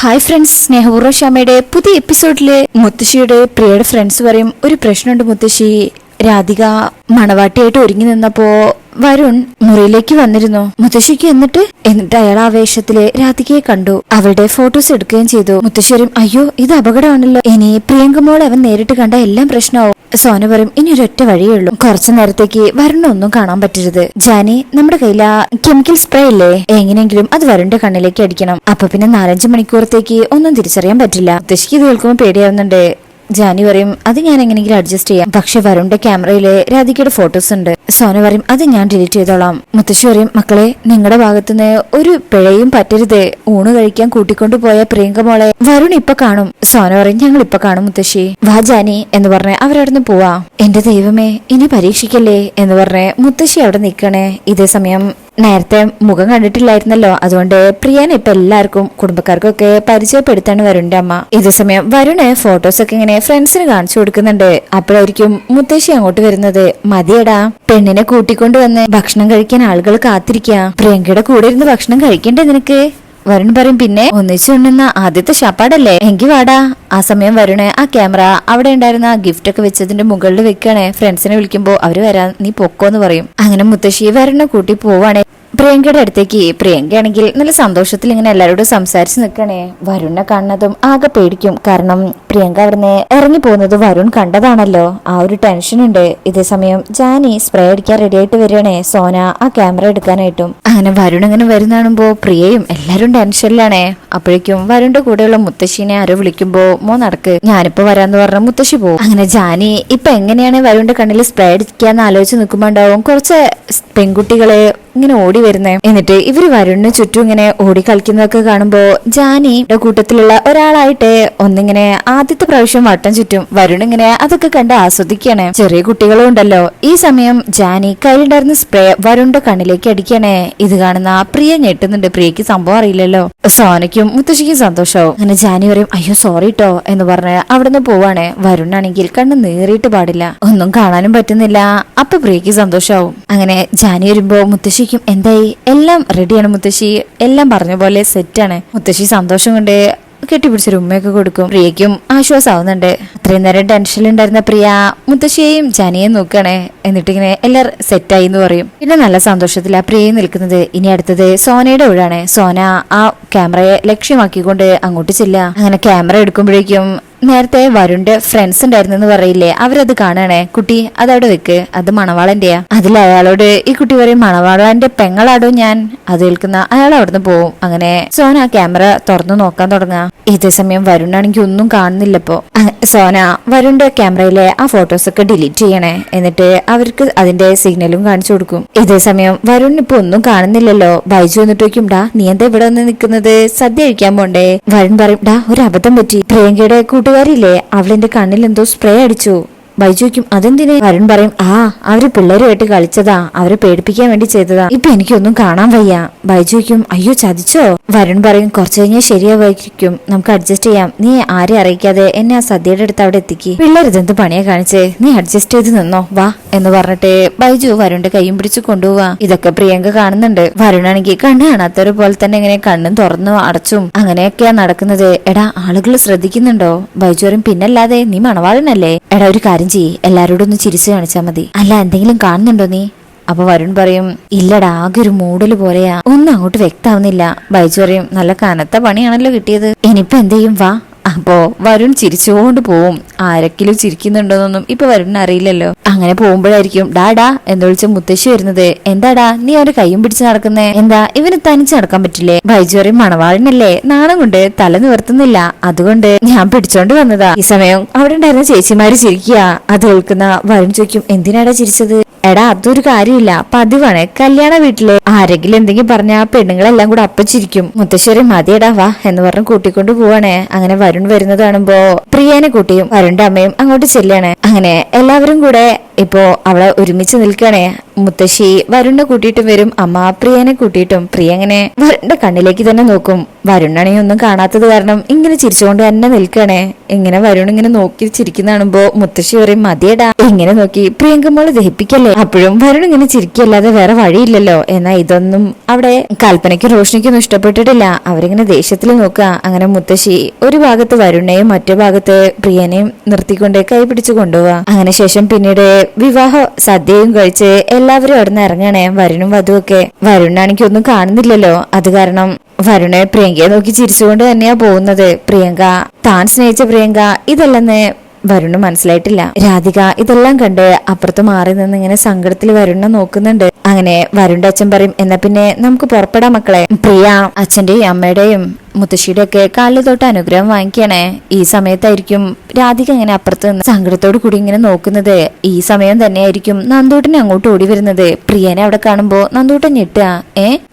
Hi friends, സ്നേഹപൂർവ്വ ഷാമയുടെ പുതിയ എപ്പിസോഡില് മുത്തശ്ശിയുടെ പ്രിയയുടെ ഫ്രണ്ട്സ് പറയും, ഒരു പ്രശ്നമുണ്ട് മുത്തശ്ശി. രാധിക മണവാട്ടിയായിട്ട് ഒരുങ്ങി നിന്നപ്പോ വരുൺ മുറിയിലേക്ക് വന്നിരുന്നു മുത്തശ്ശിക്ക്. എന്നിട്ട് അയാൾ ആവേശത്തില് രാധികയെ കണ്ടു. അവളുടെ ഫോട്ടോസ് എടുക്കുകയും ചെയ്തു. മുത്തശ്ശേരും, അയ്യോ ഇത് അപകടമാണല്ലോ, ഇനി പ്രിയങ്കമോൾ അവൻ നേരിട്ട് കണ്ട എല്ലാം പ്രശ്നമാവും. സോന പറയും, ഇനി ഒരൊറ്റ വഴിയേ ഉള്ളൂ, കുറച്ചു നേരത്തേക്ക് വരുണൊന്നും കാണാൻ പറ്റരുത്. ജാനി, നമ്മുടെ കയ്യിലാ കെമിക്കൽ സ്പ്രേ ഇല്ലേ, എങ്ങനെയെങ്കിലും അത് വരുണിന്റെ കണ്ണിലേക്ക് അടിക്കണം. അപ്പൊ പിന്നെ 4-5 മണിക്കൂറത്തേക്ക് ഒന്നും തിരിച്ചറിയാൻ പറ്റില്ല. മുത്തശ്ശിക്ക് ഇത് കേൾക്കുമ്പോൾ പേടിയാവുന്നുണ്ട്. ജാനി പറയും, അത് ഞാൻ എങ്ങനെയെങ്കിലും അഡ്ജസ്റ്റ് ചെയ്യാം, പക്ഷെ വരുണിന്റെ ക്യാമറയില് രാധികയുടെ ഫോട്ടോസ് ഉണ്ട്. സോന പറയും, അത് ഞാൻ ഡിലീറ്റ് ചെയ്തോളാം. മുത്തശ്ശി പറയും, മക്കളെ നിങ്ങളുടെ ഭാഗത്തുനിന്ന് ഒരു പിഴയും പറ്റരുത്. ഊണ് കഴിക്കാൻ കൂട്ടിക്കൊണ്ടു പോയ പ്രിയങ്കമോളെ വരുൺ ഇപ്പൊ കാണും. സോന പറയും, ഞങ്ങൾ ഇപ്പൊ കാണും മുത്തശ്ശി, വാ ജാനി എന്ന് പറഞ്ഞ് അവരവിടുന്ന് പോവാ. എന്റെ ദൈവമേ, ഇനി പരീക്ഷിക്കല്ലേ എന്ന് പറഞ്ഞ് മുത്തശ്ശി അവിടെ നിൽക്കണേ. ഇതേ സമയം നേരത്തെ മുഖം കണ്ടിട്ടില്ലായിരുന്നല്ലോ, അതുകൊണ്ട് പ്രിയനെ ഇപ്പൊ എല്ലാവർക്കും കുടുംബക്കാർക്കും ഒക്കെ പരിചയപ്പെടുത്താണ് വരുണിന്റെ അമ്മ. ഇതേ സമയം വരുണ് ഫോട്ടോസ് ഒക്കെ ഇങ്ങനെ ഫ്രണ്ട്സിന് കാണിച്ചു കൊടുക്കുന്നുണ്ട്. അപ്പോഴായിരിക്കും മുത്തശ്ശി അങ്ങോട്ട് വരുന്നത്. മതിയടാ, പെണ്ണിനെ കൂട്ടിക്കൊണ്ടുവന്ന് ഭക്ഷണം കഴിക്കാൻ ആളുകൾ കാത്തിരിക്കുക. പ്രിയങ്കയുടെ കൂടെ ഇരുന്ന് ഭക്ഷണം കഴിക്കണ്ടേ നിനക്ക്? വരുൺ പറയും, പിന്നെ ഒന്നിച്ചുണ്ടെന്ന ആദ്യത്തെ ഷാപ്പാടല്ലേ, എങ്കി വാടാ. ആ സമയം വരുണ് ആ ക്യാമറ അവിടെ ഉണ്ടായിരുന്ന ഗിഫ്റ്റ് ഒക്കെ വെച്ചതിന്റെ മുകളിൽ വെക്കണേ. ഫ്രണ്ട്സിനെ വിളിക്കുമ്പോ അവര് വരാൻ, നീ പൊക്കോന്ന് പറയും. അങ്ങനെ മുത്തശ്ശി വരുണിനെ കൂട്ടി പോവാണേ പ്രിയങ്കയുടെ അടുത്തേക്ക്. പ്രിയങ്കയാണെങ്കിൽ നല്ല സന്തോഷത്തിൽ ഇങ്ങനെ എല്ലാവരോടും സംസാരിച്ച് നിൽക്കണേ. വരുണിനെ കാണുന്നതും ആകെ പേടിക്കും, കാരണം പ്രിയങ്ക അവിടുന്ന് ഇറങ്ങി പോകുന്നത് വരുൺ കണ്ടതാണല്ലോ. ആ ഒരു ടെൻഷൻ ഉണ്ട്. ഇതേ സമയം ജാനി സ്പ്രേ അടിക്കാൻ റെഡി ആയിട്ട് വരികയാണേ, സോന ആ ക്യാമറ എടുക്കാനായിട്ടും. അങ്ങനെ വരുൺ ഇങ്ങനെ വരുന്നാണുമ്പോ പ്രിയയും എല്ലാരും ടെൻഷനിലാണേ. അപ്പോഴേക്കും വരുണിന്റെ കൂടെയുള്ള മുത്തശ്ശീനെ ആരോ വിളിക്കുമ്പോ, മോ നടക്ക്, ഞാനിപ്പോ വരാന്ന് പറഞ്ഞ മുത്തശ്ശി പോകും. അങ്ങനെ ജാനി ഇപ്പൊ എങ്ങനെയാണ് വരുണിന്റെ കണ്ണിൽ സ്പ്രേ അടിക്കാന്ന് ആലോചിച്ച് നിൽക്കുമ്പോ ഉണ്ടാവും കുറച്ച് പെൺകുട്ടികള് ഇങ്ങനെ ഓടി വരുന്നേ. എന്നിട്ട് ഇവര് വരുണിന് ചുറ്റും ഇങ്ങനെ ഓടി കളിക്കുന്നതൊക്കെ കാണുമ്പോ ജാനിയുടെ കൂട്ടത്തിലുള്ള ഒരാളായിട്ട് ഒന്നിങ്ങനെ ആദ്യത്തെ പ്രാവശ്യം വട്ടം ചുറ്റും. വരുൺ ഇങ്ങനെ അതൊക്കെ കണ്ട് ആസ്വദിക്കണേ. ചെറിയ കുട്ടികളും ഉണ്ടല്ലോ. ഈ സമയം ജാനി കയ്യിലുണ്ടായിരുന്ന സ്പ്രേ വരുണിന്റെ കണ്ണിലേക്ക് അടിക്കണേ. ഇത് കാണുന്ന പ്രിയ ഞെട്ടുന്നുണ്ട്. പ്രിയക്ക് സംഭവം അറിയില്ലല്ലോ. സോനയ്ക്കും മുത്തശ്ശിക്കും സന്തോഷാവും. അങ്ങനെ ജാനി പറയും, അയ്യോ സോറി ട്ടോ എന്ന് പറഞ്ഞ് അവിടുന്ന് പോവാണേ. വരുണാണെങ്കിൽ കണ്ണ് നേറിയിട്ട് പാടില്ല, ഒന്നും കാണാനും പറ്റുന്നില്ല. അപ്പൊ പ്രിയക്ക് സന്തോഷാവും. അങ്ങനെ ജാനി വരുമ്പോ മുത്തശ്ശിക്കും എന്തായി, എല്ലാം റെഡിയാണ് മുത്തശ്ശി, എല്ലാം പറഞ്ഞ പോലെ സെറ്റാണ്. മുത്തശ്ശി സന്തോഷം കൊണ്ട് കെട്ടിപ്പിടിച്ചൊരു ഉമ്മയൊക്കെ കൊടുക്കും. പ്രിയയ്ക്കും ആശ്വാസമാവുന്നുണ്ട്. അത്രയും നേരം ടെൻഷനിലുണ്ടായിരുന്ന പ്രിയ മുത്തശ്ശിയെയും ജാനിയെയും നോക്കണേ. എന്നിട്ടിങ്ങനെ എല്ലാവരും സെറ്റായി എന്ന് പറയും. പിന്നെ നല്ല സന്തോഷത്തിലാ പ്രിയ നിൽക്കുന്നത്. ഇനി അടുത്തത് സോനയുടെ ഊഴാണ്. സോന ആ ക്യാമറയെ ലക്ഷ്യമാക്കിക്കൊണ്ട് അങ്ങോട്ട് ചെല്ല. അങ്ങനെ ക്യാമറ എടുക്കുമ്പോഴേക്കും നേരത്തെ വരുണിന്റെ ഫ്രണ്ട്സ് ഉണ്ടായിരുന്നെന്ന് പറയില്ലേ, അവരത് കാണണേ. കുട്ടി അതവിടെ വെക്ക്, അത് മണവാളന്റെയാ. അതിൽ അയാളോട് ഈ കുട്ടി പറയും, മണവാളന്റെ പെങ്ങളാടോ ഞാൻ. അത് കേൾക്കുന്ന അയാൾ അവിടുന്ന് പോവും. അങ്ങനെ സോന ആ ക്യാമറ തുറന്നു നോക്കാൻ തുടങ്ങാ. ഇതേ സമയം വരുണാണെങ്കിൽ ഒന്നും കാണുന്നില്ലപ്പോ. സോന വരുണിന്റെ ക്യാമറയിലെ ആ ഫോട്ടോസ് ഒക്കെ ഡിലീറ്റ് ചെയ്യണേ. എന്നിട്ട് അവർക്ക് അതിന്റെ സിഗ്നലും കാണിച്ചു കൊടുക്കും. ഇതേ സമയം വരുൺ ഇപ്പൊ ഒന്നും കാണുന്നില്ലല്ലോ. ബൈജു വന്നിട്ട് വയ്ക്കും, ഡാ നീ എന്താ ഇവിടെ വന്ന് നിൽക്കുന്നത്, സദ്യ കഴിക്കാൻ പോണ്ടേ? വരുൺ പറയും, ഡാ ഒരു അബദ്ധം പറ്റി, പ്രിയങ്കയുടെ കൂട്ടുകാരില്ലേ അവളെന്റെ കണ്ണിൽ എന്തോ സ്പ്രേ അടിച്ചു. ബൈജുക്കും അതെന്തിന്? വരുൺ പറയും, അവര് പിള്ളേരുമായിട്ട് കളിച്ചതാ, അവരെ പേടിപ്പിക്കാൻ വേണ്ടി ചെയ്തതാ, ഇപ്പൊ എനിക്കൊന്നും കാണാൻ വയ്യ. ബൈജുക്കും അയ്യോ ചതിച്ചോ? വരുൺ പറയും, കുറച്ചു കഴിഞ്ഞാൽ ശരിയാവായിരിക്കും, നമുക്ക് അഡ്ജസ്റ്റ് ചെയ്യാം, നീ ആരെ അറിയിക്കാതെ എന്നെ ആ സദ്യയുടെ അടുത്ത് അവിടെ എത്തിക്ക്. പിള്ളേർ ഇതെന്ത് പണിയെ കാണിച്ചേ, നീ അഡ്ജസ്റ്റ് ചെയ്ത് നിന്നോ വാ എന്ന് പറഞ്ഞിട്ട് ബൈജു വരുണിന്റെ കൈയും പിടിച്ച് കൊണ്ടുപോവാ. ഇതൊക്കെ പ്രിയങ്ക കാണുന്നുണ്ട്. വരുണാണെങ്കിൽ കണ്ണ് കാണാത്തവരെ പോലെ തന്നെ ഇങ്ങനെ കണ്ണും തുറന്നു അടച്ചും അങ്ങനെയൊക്കെയാ നടക്കുന്നത്. എടാ ആളുകൾ ശ്രദ്ധിക്കുന്നുണ്ടോ? ബൈജു പറയും, പിന്നല്ലാതെ നീ മണവാളനല്ലേ. എടാ ഒരു കാര്യം ചെയ്യ്, എല്ലാരോടും ഒന്ന് ചിരിച്ചു കാണിച്ചാ മതി, അല്ല എന്തെങ്കിലും കാണുന്നുണ്ടോ നീ? അപ്പൊ വരുൺ പറയും, ഇല്ലടാ ആകെ ഒരു മൂടല് പോലെയാ, ഒന്നും അങ്ങോട്ട് വ്യക്താവുന്നില്ല. ബൈജു പറയും, നല്ല കനത്ത പണിയാണല്ലോ കിട്ടിയത്, ഇനിയിപ്പൊ എന്ത് ചെയ്യും വാ. അപ്പോ വരുൺ ചിരിച്ചുകൊണ്ട് പോവും. ആരെങ്കിലും ചിരിക്കുന്നുണ്ടോന്നൊന്നും ഇപ്പൊ വരുണിന് അറിയില്ലല്ലോ. അങ്ങനെ പോകുമ്പോഴായിരിക്കും ഡാഡാ എന്ന് വിളിച്ച മുത്തശ്ശി വരുന്നത്. എന്താടാ നീ അവന്റെ കൈയും പിടിച്ച് നടക്കുന്നേ, എന്താ ഇവന് തനിച്ച് നടക്കാൻ പറ്റില്ലേ? ബൈജു പറയും, മണവാളനല്ലേ, നാണം കൊണ്ട് തല നിവർത്തുന്നില്ല, അതുകൊണ്ട് ഞാൻ പിടിച്ചോണ്ട് വന്നതാ. ഈ സമയം അവിടെ ഉണ്ടായിരുന്ന ചേച്ചിമാര് ചിരിക്കുക. അത് കേൾക്കുന്ന വരുൺ ചോദിക്കും, എന്തിനാടാ ചിരിച്ചത്? എടാ അതൊരു കാര്യമില്ല, പതിവാണ്, കല്യാണ വീട്ടില് ആരെങ്കിലും എന്തെങ്കിലും പറഞ്ഞ പെണ്ണുങ്ങളെല്ലാം കൂടെ അപ്പച്ചിരിക്കും. മുത്തശ്ശേരി മതിയടാ വാ എന്ന് പറഞ്ഞ് കൂട്ടിക്കൊണ്ട് പോവാണേ. അങ്ങനെ വരുൺ വരുന്നത് കാണുമ്പോ പ്രിയനെ കൂട്ടിയും വരുണിന്റെ അമ്മയും അങ്ങോട്ട് ചെല്ലാണ്. അങ്ങനെ എല്ലാവരും കൂടെ ഇപ്പോ അവളെ ഒരുമിച്ച് നിൽക്കണേ. മുത്തശ്ശി വരുണിനെ കൂട്ടിയിട്ടും വരും, അമ്മ പ്രിയനെ കൂട്ടിയിട്ടും. പ്രിയ അങ്ങനെ വരുണിന്റെ കണ്ണിലേക്ക് തന്നെ നോക്കും. വരുണാണെങ്കിൽ ഒന്നും കാണാത്തത് കാരണം ഇങ്ങനെ ചിരിച്ചുകൊണ്ട് തന്നെ നിൽക്കണേ. ഇങ്ങനെ വരുൺ ഇങ്ങനെ നോക്കി ചിരിക്കുന്ന കാണുമ്പോ മുത്തശ്ശി പറയും, മതിയടാ ഇങ്ങനെ നോക്കി പ്രിയങ്കമ്മോള് ദഹിപ്പിക്കല്ലേ. അപ്പോഴും വരുൺ ഇങ്ങനെ ചിരിക്കല്ലാതെ വേറെ വഴിയില്ലല്ലോ. എന്നാ ഇതൊന്നും അവിടെ കൽപ്പനയ്ക്കും റോഷ്നിക്കൊന്നും ഇഷ്ടപ്പെട്ടിട്ടില്ല. അവരിങ്ങനെ ദേഷ്യത്തിൽ നോക്കുക. അങ്ങനെ മുത്തശ്ശി ഒരു ഭാഗത്ത് വരുണിനെയും മറ്റു ഭാഗത്ത് പ്രിയനെയും നിർത്തിക്കൊണ്ട് കൈ പിടിച്ചു കൊണ്ടുപോവാ. അങ്ങനെ ശേഷം പിന്നീട് വിവാഹ സദ്യയും കഴിച്ച് എല്ലാവരും അവിടെ നിന്ന് ഇറങ്ങണേ. വരുണും വധുവൊക്കെ. വരുണാണെങ്കിൽ ഒന്നും കാണുന്നില്ലല്ലോ. അത് കാരണം വരുണ് പ്രിയങ്കയെ നോക്കി ചിരിച്ചുകൊണ്ട് തന്നെയാ പോകുന്നത്. പ്രിയങ്ക താൻ സ്നേഹിച്ച പ്രിയങ്ക ഇതല്ലെന്ന് വരുണ് മനസ്സിലായിട്ടില്ല. രാധിക ഇതെല്ലാം കണ്ട് അപ്പുറത്ത് മാറി നിന്ന് ഇങ്ങനെ സങ്കടത്തിൽ വരുണിനെ നോക്കുന്നുണ്ട്. അങ്ങനെ വരുണിന്റെ അച്ഛൻ പറയും, എന്നാ പിന്നെ നമുക്ക് പുറപ്പെടാം മക്കളെ. പ്രിയ അച്ഛന്റെയും അമ്മയുടെയും മുത്തശ്ശിയുടെ ഒക്കെ കാലിൽ തൊട്ട് അനുഗ്രഹം വാങ്ങിക്കണേ. ഈ സമയത്തായിരിക്കും രാധിക ഇങ്ങനെ അപ്പുറത്ത് നിന്ന് സങ്കടത്തോട് കൂടി ഇങ്ങനെ നോക്കുന്നത്. ഈ സമയം തന്നെയായിരിക്കും നന്ദൂട്ടനെ അങ്ങോട്ട് ഓടി വരുന്നത്. പ്രിയനെ അവിടെ കാണുമ്പോ നന്ദൂട്ടൻ ഞെട്ടുക.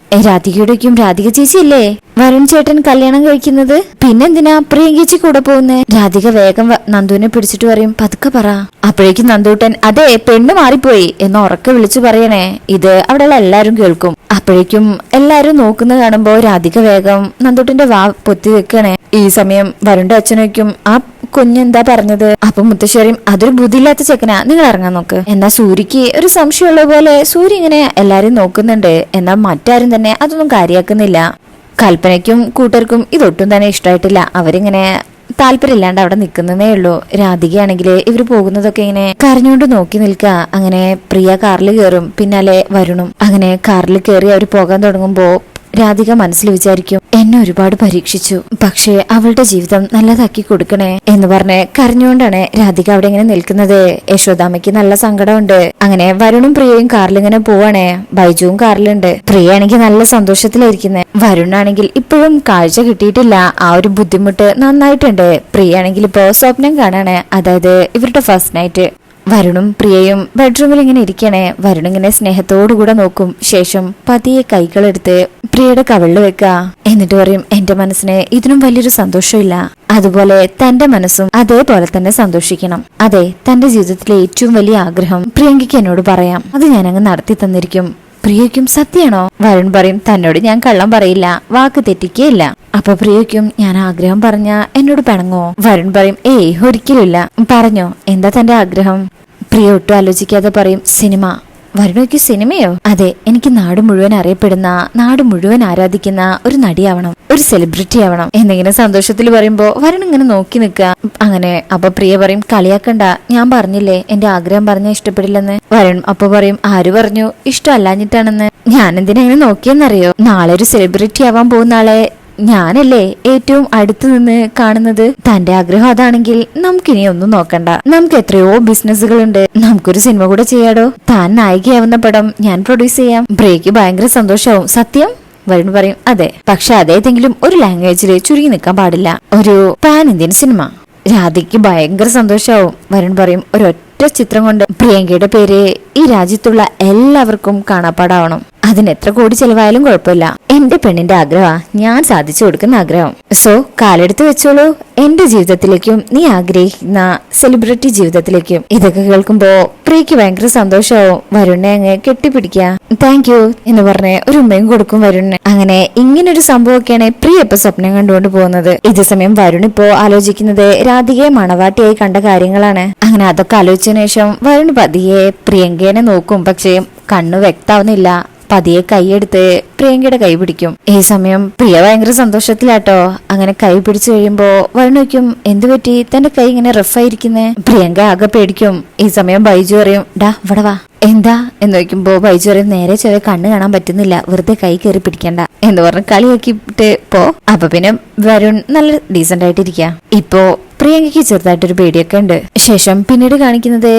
രാധികയുടെക്കും രാധിക ചേച്ചിയല്ലേ വരുൺ ചേട്ടൻ കല്യാണം കഴിക്കുന്നത്? പിന്നെന്തിനാ പ്രിയങ്കേച്ചി കൂടെ പോകുന്നേ? രാധിക വേഗം നന്ദുവിനെ പിടിച്ചിട്ട് പറയും, പതുക്കെ പറ. അപ്പോഴേക്കും നന്ദൂട്ടൻ, അതെ പെണ്ണ് മാറിപ്പോയി എന്ന് ഉറക്കെ വിളിച്ചു പറയണേ. ഇത് അവിടെയുള്ള എല്ലാരും കേൾക്കും. അപ്പോഴേക്കും എല്ലാരും നോക്കുന്ന കാണുമ്പോ രാധിക വേഗം നന്ദൂട്ടന്റെ വാ പൊത്തി വെക്കണേ. ഈ സമയം വരുണിന്റെ അച്ഛനേക്കും ആ കുഞ്ഞെന്താ പറഞ്ഞത്? അപ്പൊ മുത്തശ്ശേരിയും, അതൊരു ബുദ്ധിയില്ലാത്ത ചെക്കനാ, നിങ്ങൾ ഇറങ്ങാൻ നോക്ക്. എന്നാ സൂര്യക്ക് ഒരു സംശയമുള്ള പോലെ സൂര്യ ഇങ്ങനെ എല്ലാരും നോക്കുന്നുണ്ട്. എന്നാൽ മറ്റാരും തന്നെ അതൊന്നും കാര്യാക്കുന്നില്ല. കൽപ്പനയ്ക്കും കൂട്ടർക്കും ഇതൊട്ടും തന്നെ ഇഷ്ടമായിട്ടില്ല. അവരിങ്ങനെ താല്പര്യമില്ലാണ്ട് അവിടെ നിൽക്കുന്നതേ ഉള്ളൂ. രാധികയാണെങ്കിൽ ഇവര് പോകുന്നതൊക്കെ ഇങ്ങനെ കരഞ്ഞുകൊണ്ട് നോക്കി നിൽക്കുക. അങ്ങനെ പ്രിയ കാറിൽ കയറും, പിന്നാലെ വരുണും. അങ്ങനെ കാറിൽ കയറി അവർ പോകാൻ തുടങ്ങുമ്പോ രാധിക മനസ്സിൽ വിചാരിക്കും, എന്നെ ഒരുപാട് പരീക്ഷിച്ചു, പക്ഷേ അവളുടെ ജീവിതം നല്ലതാക്കി കൊടുക്കണേ എന്ന് പറഞ്ഞ് കരഞ്ഞുകൊണ്ടാണ് രാധിക അവിടെ ഇങ്ങനെ നിൽക്കുന്നത്. യശോദാമ്മയ്ക്ക് നല്ല സങ്കടമുണ്ട്. അങ്ങനെ വരുണും പ്രിയയും കാറിലിങ്ങനെ പോവാണേ. ബൈജുവും കാറിലുണ്ട്. പ്രിയയാണെങ്കിൽ നല്ല സന്തോഷത്തിലായിരിക്കുന്നത്. വരുണാണെങ്കിൽ ഇപ്പോഴും കാഴ്ച കിട്ടിയിട്ടില്ല. ആ ഒരു ബുദ്ധിമുട്ട് നന്നായിട്ടുണ്ട്. പ്രിയയാണെങ്കിൽ ഇപ്പോ സ്വപ്നം കാണാണ്, അതായത് ഇവരുടെ ഫസ്റ്റ് നൈറ്റ്. വരുണും പ്രിയയും ബെഡ്റൂമിൽ ഇങ്ങനെ ഇരിക്കണേ. വരുൺ ഇങ്ങനെ സ്നേഹത്തോടുകൂടെ നോക്കും. ശേഷം പതിയെ കൈകളെടുത്ത് പ്രിയയുടെ കവിളിൽ വെക്ക. എന്നിട്ട് പറയും, എന്റെ മനസ്സിന് ഇതിനും വലിയൊരു സന്തോഷമില്ല. അതുപോലെ തന്റെ മനസ്സും അതേപോലെ തന്നെ സന്തോഷിക്കണം. അതെ, തന്റെ ജീവിതത്തിലെ ഏറ്റവും വലിയ ആഗ്രഹം പ്രിയങ്കയ്ക്ക് എന്നോട് പറയാം. അത് ഞാൻ അങ്ങ് നടത്തി തന്നിരിക്കും. പ്രിയയ്ക്കും സത്യാണോ? വരുൺ പറയും, തന്നോട് ഞാൻ കള്ളം പറയില്ല, വാക്ക് തെറ്റിക്കുകയില്ല. അപ്പൊ പ്രിയയ്ക്കും, ഞാൻ ആഗ്രഹം പറഞ്ഞ എന്നോട് പിണങ്ങോ? വരുൺ പറയും, ഏയ് ഒരിക്കലുമില്ല. പറഞ്ഞോ, എന്താ തന്റെ ആഗ്രഹം? പ്രിയ ഒട്ടും ആലോചിക്കാതെ പറയും, സിനിമ. വരുണയ്ക്ക് സിനിമയോ? അതെ, എനിക്ക് നാട് മുഴുവൻ അറിയപ്പെടുന്ന, നാട് മുഴുവൻ ആരാധിക്കുന്ന ഒരു നടിയാവണം, ഒരു സെലിബ്രിറ്റി ആവണം എന്നിങ്ങനെ സന്തോഷത്തിൽ പറയുമ്പോ വരുൺ ഇങ്ങനെ നോക്കി നിൽക്കുക. അങ്ങനെ അപ്പൊ പ്രിയ പറയും, കളിയാക്കണ്ട, ഞാൻ പറഞ്ഞില്ലേ എന്റെ ആഗ്രഹം പറഞ്ഞാൽ ഇഷ്ടപ്പെടില്ലെന്ന്. വരുൺ അപ്പൊ പറയും, ആര് പറഞ്ഞു ഇഷ്ടമല്ലാഞ്ഞിട്ടാണെന്ന്? ഞാൻ എന്തിനാ ഇങ്ങനെ നോക്കിയെന്നറിയോ? നാളെ ഒരു സെലിബ്രിറ്റി ആവാൻ പോകുന്ന ആളെ ഞാനല്ലേ ഏറ്റവും അടുത്ത് നിന്ന് കാണുന്നത്. തന്റെ ആഗ്രഹം അതാണെങ്കിൽ നമുക്കിനി ഒന്നും നോക്കണ്ട. നമുക്ക് എത്രയോ ബിസിനസ്സുകളുണ്ട്. നമുക്കൊരു സിനിമ കൂടെ ചെയ്യാടോ. താൻ നായികയാവുന്ന പടം ഞാൻ പ്രൊഡ്യൂസ് ചെയ്യാം. ബ്രേക്ക് ഭയങ്കര സന്തോഷാവും. സത്യം? വരുൺ പറയും, അതെ, പക്ഷെ അതേതെങ്കിലും ഒരു ലാംഗ്വേജില് ചുരുങ്ങി നിൽക്കാൻ പാടില്ല. ഒരു പാൻ ഇന്ത്യൻ സിനിമ. രാധിക്ക് ഭയങ്കര സന്തോഷാവും. വരുൺ പറയും, ഒരൊറ്റ ചിത്രം കൊണ്ട് പ്രിയങ്കയുടെ പേര് ഈ രാജ്യത്തുള്ള എല്ലാവർക്കും കാണാപ്പാടാവണം. അതിന് എത്ര കോടി ചെലവായാലും കുഴപ്പമില്ല. എന്റെ പെണ്ണിന്റെ ആഗ്രഹം ഞാൻ സാധിച്ചു കൊടുക്കുന്ന ആഗ്രഹം. സോ കാലെടുത്ത് വെച്ചോളൂ, എന്റെ ജീവിതത്തിലേക്കും നീ ആഗ്രഹിക്കുന്ന സെലിബ്രിറ്റി ജീവിതത്തിലേക്കും. ഇതൊക്കെ കേൾക്കുമ്പോ പ്രിയക്ക് ഭയങ്കര സന്തോഷമാവും. വരുണിനെ അങ്ങ് കെട്ടിപ്പിടിക്കുക. താങ്ക് യു എന്ന് പറഞ്ഞ് ഒരു ഉമ്മയും കൊടുക്കും വരുണിന്. അങ്ങനെ ഇങ്ങനൊരു സംഭവമൊക്കെയാണ് പ്രിയ ഇപ്പൊ സ്വപ്നം കണ്ടുകൊണ്ട് പോകുന്നത്. ഇതേ സമയം വരുൺ ഇപ്പോ ആലോചിക്കുന്നത് രാധികയെ മണവാട്ടിയായി കണ്ട കാര്യങ്ങളാണ്. അങ്ങനെ അതൊക്കെ ആലോചിച്ചതിനു ശേഷം വരുൺ പതിയെ പ്രിയങ്കേനെ നോക്കും. പക്ഷേ കണ്ണു വ്യക്താവുന്നില്ല. പതിയെ കൈയെടുത്ത് പ്രിയങ്കയുടെ കൈ പിടിക്കും. ഈ സമയം പ്രിയ ഭയങ്കര സന്തോഷത്തിലാട്ടോ. അങ്ങനെ കൈ പിടിച്ചു കഴിയുമ്പോ വരുണിക്കും, എന്തു പറ്റി തന്റെ കൈ ഇങ്ങനെ റഫായിരിക്കുന്നേ? പ്രിയങ്ക ആകെ പേടിക്കും. ഈ സമയം ബൈജു പറയും, ഡാ ഇവിടെ വാ. എന്താ എന്ന് ചോദിക്കുമ്പോ ബൈജു പറയും, നേരെ ചെറിയ കണ്ണ് കാണാൻ പറ്റുന്നില്ല, വെറുതെ കൈ കയറി പിടിക്കണ്ട എന്ന് പറഞ്ഞ് കളിയാക്കിട്ട് പോ. അപ്പൊ പിന്നെ വരുൺ നല്ല ഡീസന്റ് ആയിട്ടിരിക്കുക. ഇപ്പോ പ്രിയങ്കയ്ക്ക് ചെറുതായിട്ടൊരു പേടിയൊക്കെ ഉണ്ട്. ശേഷം പിന്നീട് കാണിക്കുന്നത്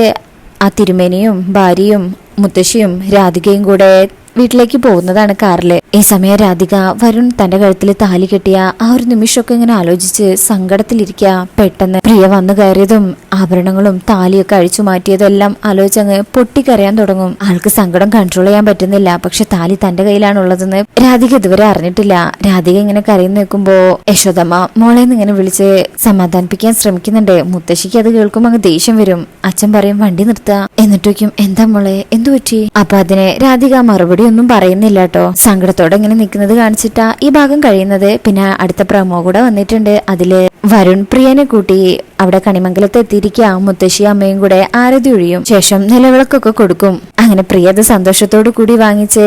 ആ തിരുമേനിയും ഭാര്യയും മുത്തശ്ശിയും രാധികയും കൂടെ വീട്ടിലേക്ക് പോകുന്നതാണ് കാറില്. ഈ സമയം രാധിക വരുൺ തന്റെ കഴുത്തിൽ താലി കെട്ടിയ ആ ഒരു നിമിഷമൊക്കെ ഇങ്ങനെ ആലോചിച്ച് സങ്കടത്തിലിരിക്കുക. പെട്ടെന്ന് പ്രിയ വന്നു കയറിയതും ആഭരണങ്ങളും താലിയൊക്കെ അഴിച്ചു മാറ്റിയതെല്ലാം ആലോചിച്ചങ്ങ് പൊട്ടിക്കരയാൻ തുടങ്ങും. ആൾക്ക് സങ്കടം കൺട്രോൾ ചെയ്യാൻ പറ്റുന്നില്ല. പക്ഷെ താലി തന്റെ കയ്യിലാണുള്ളതെന്ന് രാധിക ഇതുവരെ അറിഞ്ഞിട്ടില്ല. രാധിക ഇങ്ങനെ കരയുന്ന നിൽക്കുമ്പോ യശോദമ്മ മോളേന്ന് ഇങ്ങനെ വിളിച്ച് സമാധാനിപ്പിക്കാൻ ശ്രമിക്കുന്നുണ്ട്. മുത്തശ്ശിക്ക് അത് കേൾക്കുമ്പോൾ അങ്ങ് ദേഷ്യം വരും. അച്ഛൻ പറയും വണ്ടി നിർത്തുക. എന്നിട്ടേക്കും എന്താ മോളെ എന്തു പറ്റി? അപ്പൊ അതിന് രാധിക മറുപടി ഒന്നും പറയുന്നില്ല കേട്ടോ. സങ്കടത്തോടെ ഇങ്ങനെ നിൽക്കുന്നത് കാണിച്ചിട്ടാ ഈ ഭാഗം കഴിയുന്നത്. പിന്നെ അടുത്ത പ്രമോ കൂടെ വന്നിട്ടുണ്ട്. അതില് വരുൺ പ്രിയനെ കൂട്ടി അവിടെ കണിമംഗലത്ത് എത്തിയിരിക്കുക. മുത്തശ്ശി അമ്മയും കൂടെ ആരതി ഒഴിയും. ശേഷം നിലവിളക്കൊക്കെ കൊടുക്കും. അങ്ങനെ പ്രിയ അത് സന്തോഷത്തോടു കൂടി വാങ്ങിച്ച്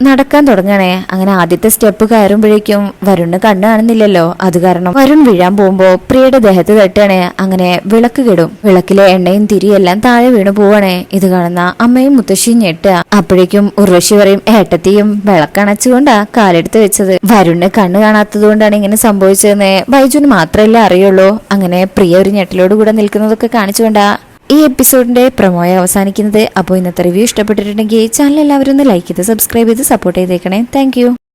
നടക്കാൻ തുടങ്ങണേ. അങ്ങനെ ആദ്യത്തെ സ്റ്റെപ്പ് കയറുമ്പോഴേക്കും വരുണിന് കണ്ണ് കാണുന്നില്ലല്ലോ. അത് കാരണം വരുൺ വീഴാൻ പോകുമ്പോ പ്രിയയുടെ ദേഹത്ത് തട്ടണേ. അങ്ങനെ വിളക്ക് കെടും. വിളക്കിലെ എണ്ണയും തിരിയെല്ലാം താഴെ വീണു പോവാണേ. ഇത് കാണുന്ന അമ്മയും മുത്തശ്ശിയും ഞെട്ടുക. അപ്പോഴേക്കും ഉർവശി പറയും ഏട്ടത്തിയും വിളക്കണച്ചുകൊണ്ടാ കാലെടുത്ത് വെച്ചത്. വരുണിന് കണ്ണ് കാണാത്തത് കൊണ്ടാണ് ഇങ്ങനെ സംഭവിച്ചതെന്ന് ബൈജുന് മാത്രമല്ല അറിയുള്ളൂ. അങ്ങനെ പ്രിയ ഒരു ഞെട്ടിലോട് കൂടെ നിൽക്കുന്നതൊക്കെ കാണിച്ചുകൊണ്ടാ ഈ എപ്പിസോഡിന്റെ പ്രമോയ അവസാനിക്കുന്നത്. അപ്പോൾ ഇന്നത്തെ റിവ്യൂ ഇഷ്ടപ്പെട്ടിട്ടുണ്ടെങ്കിൽ ചാനൽ എല്ലാവരും ഒന്ന് ലൈക്ക് ചെയ്ത് സബ്സ്ക്രൈബ് ചെയ്ത് സപ്പോർട്ട് ചെയ്തേക്കണേ. താങ്ക്